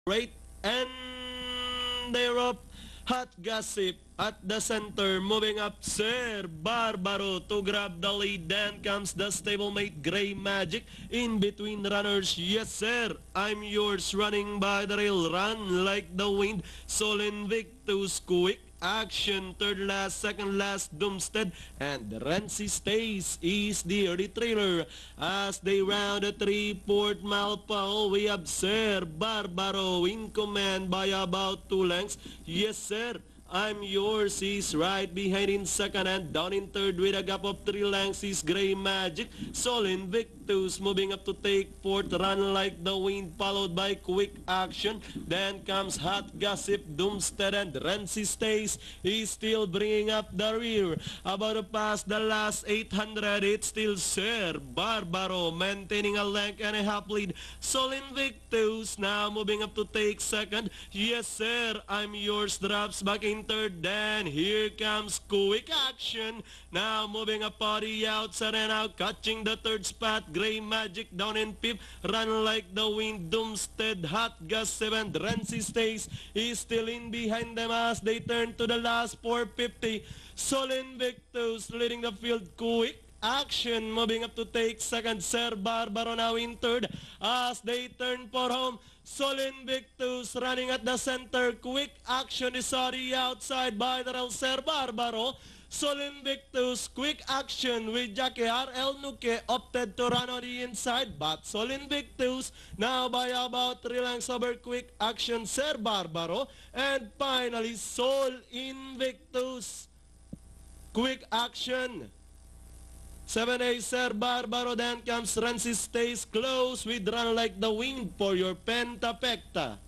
Right, and they're up. Hot Gossip at the center, moving up Sir Barbaro to grab the lead. Then comes the stablemate Grey Magic in between runners. Yes sir, I'm yours, running by the rail, run like the wind. Sol Invictus, quick action, third last, second last, Doomstead, and Renzi Stays is the early trailer. As they round the three-fourth mile pole, we have Sir Barbaro in command by about 2 lengths. Yes sir, I'm yours, he's right behind in second, and down in third with a gap of 3 lengths is Grey Magic. Sol Invictus moving up to take fourth, run like the wind, followed by Quick Action. Then comes Hot Gossip, Doomstead, and Renzi Stays. He's still bringing up the rear. About to pass the last 800, it's still Sir Barbaro maintaining a length and a half lead. Sol Invictus now moving up to take second. Yes sir, I'm yours, drops back in third. Then here comes Quick Action, now moving up on the outside and now catching the third spot. Grey Magic down in fifth, run like the wind, Doomstead, Hot Gossip, and Renzi Stays is still in behind them as they turn to the last 450. Sol Invictus leading the field. Quick Action moving up to take second. Sir Barbaro now in third as they turn for home. Sol Invictus running at the center. Quick Action is on the outside by the rail. Sir Barbaro, Sol Invictus, Quick Action with Jackie R.L. Nuque opted to run on the inside, but Sol Invictus now by about 3 lengths over Quick Action, Sir Barbaro, and finally Sol Invictus, Quick Action. 7A Sir Barbaro, then comes Renzi Stays close with Run Like the Wind for your Pentapecta.